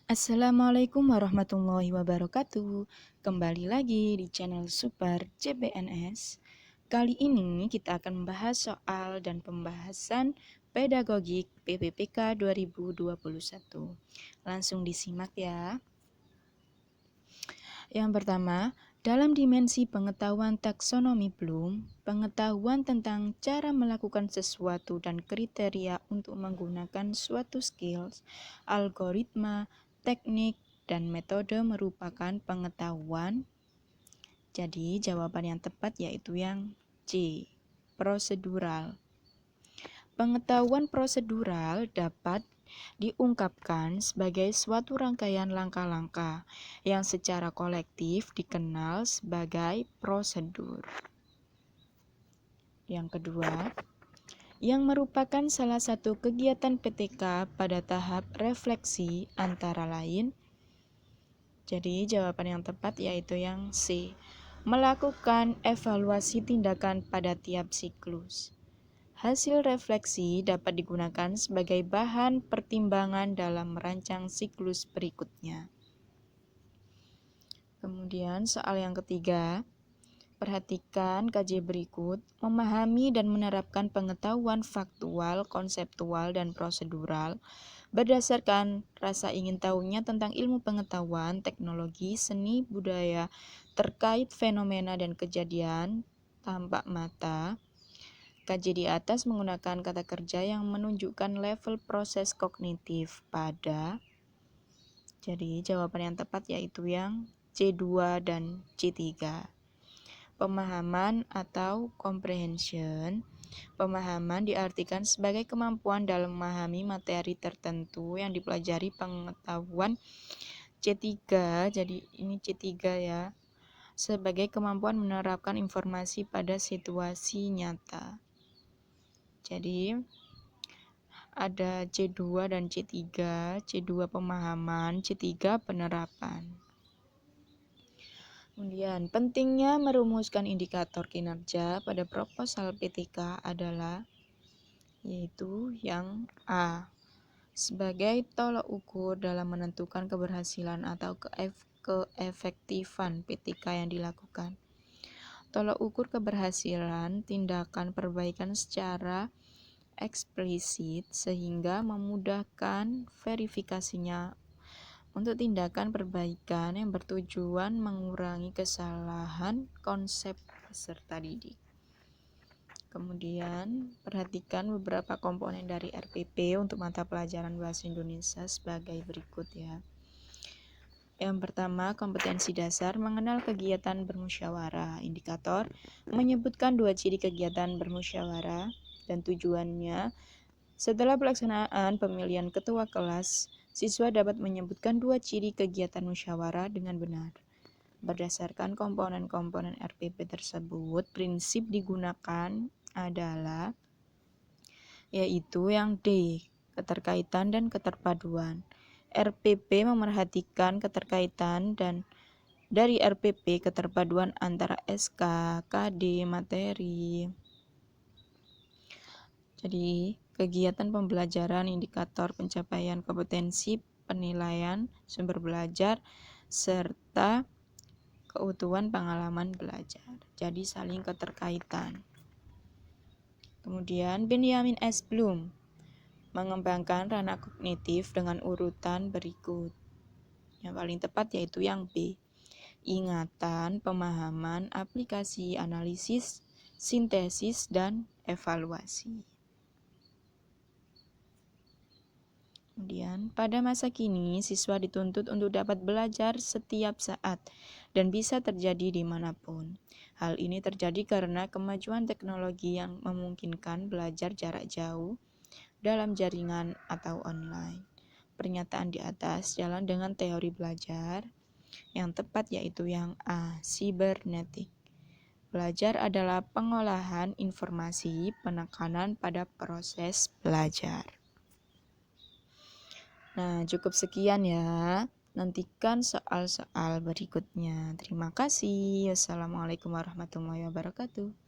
Assalamualaikum warahmatullahi wabarakatuh. Kembali lagi di channel Super CPNS. Kali ini kita akan membahas soal dan pembahasan pedagogik PPPK 2021. Langsung disimak ya. Yang pertama, dalam dimensi pengetahuan taksonomi Bloom, pengetahuan tentang cara melakukan sesuatu dan kriteria untuk menggunakan suatu skills, algoritma, teknik, dan metode merupakan pengetahuan. Jadi, jawaban yang tepat yaitu yang C, prosedural. Pengetahuan prosedural dapat diungkapkan sebagai suatu rangkaian langkah-langkah yang secara kolektif dikenal sebagai prosedur. Yang kedua, yang merupakan salah satu kegiatan PTK pada tahap refleksi antara lain. Jadi jawaban yang tepat yaitu yang C, melakukan evaluasi tindakan pada tiap siklus. Hasil refleksi dapat digunakan sebagai bahan pertimbangan dalam merancang siklus berikutnya. Kemudian soal yang ketiga, perhatikan KJ berikut, memahami dan menerapkan pengetahuan faktual, konseptual, dan prosedural berdasarkan rasa ingin tahunya tentang ilmu pengetahuan, teknologi, seni, budaya, terkait fenomena dan kejadian tampak mata. Kaji di atas menggunakan kata kerja yang menunjukkan level proses kognitif pada. Jadi jawaban yang tepat yaitu yang C2 dan C3. Pemahaman atau comprehension. Pemahaman diartikan sebagai kemampuan dalam memahami materi tertentu yang dipelajari. Pengetahuan C3, jadi ini C3 ya, sebagai kemampuan menerapkan informasi pada situasi nyata. Jadi ada C2 dan C3, C2 pemahaman, C3 penerapan. Kemudian pentingnya merumuskan indikator kinerja pada proposal PTK adalah yaitu yang A, sebagai tolok ukur dalam menentukan keberhasilan atau keefektifan PTK yang dilakukan. Tolok ukur keberhasilan tindakan perbaikan secara eksplisit sehingga memudahkan verifikasinya untuk tindakan perbaikan yang bertujuan mengurangi kesalahan konsep peserta didik. Kemudian perhatikan beberapa komponen dari RPP untuk mata pelajaran Bahasa Indonesia sebagai berikut ya. Yang pertama, kompetensi dasar mengenal kegiatan bermusyawarah. Indikator menyebutkan 2 ciri kegiatan bermusyawarah dan tujuannya. Setelah pelaksanaan pemilihan ketua kelas, siswa dapat menyebutkan 2 ciri kegiatan musyawarah dengan benar. Berdasarkan komponen-komponen RPP tersebut, prinsip digunakan adalah yaitu yang D, keterkaitan dan keterpaduan. RPP memerhatikan keterkaitan dan dari RPP keterpaduan antara SK, KD, materi. Jadi, kegiatan pembelajaran, indikator pencapaian kompetensi, penilaian, sumber belajar, serta keutuhan pengalaman belajar. Jadi, saling keterkaitan. Kemudian, Benjamin S. Bloom mengembangkan ranah kognitif dengan urutan berikut. Yang paling tepat yaitu yang B. Ingatan, pemahaman, aplikasi, analisis, sintesis, dan evaluasi. Kemudian, pada masa kini, siswa dituntut untuk dapat belajar setiap saat dan bisa terjadi dimanapun. Hal ini terjadi karena kemajuan teknologi yang memungkinkan belajar jarak jauh dalam jaringan atau online. Pernyataan di atas jalan dengan teori belajar. Yang tepat yaitu yang A, sibernetik. Belajar adalah pengolahan informasi, penekanan pada proses belajar. Nah, cukup sekian ya. Nantikan soal-soal berikutnya. Terima kasih. Wassalamualaikum warahmatullahi wabarakatuh.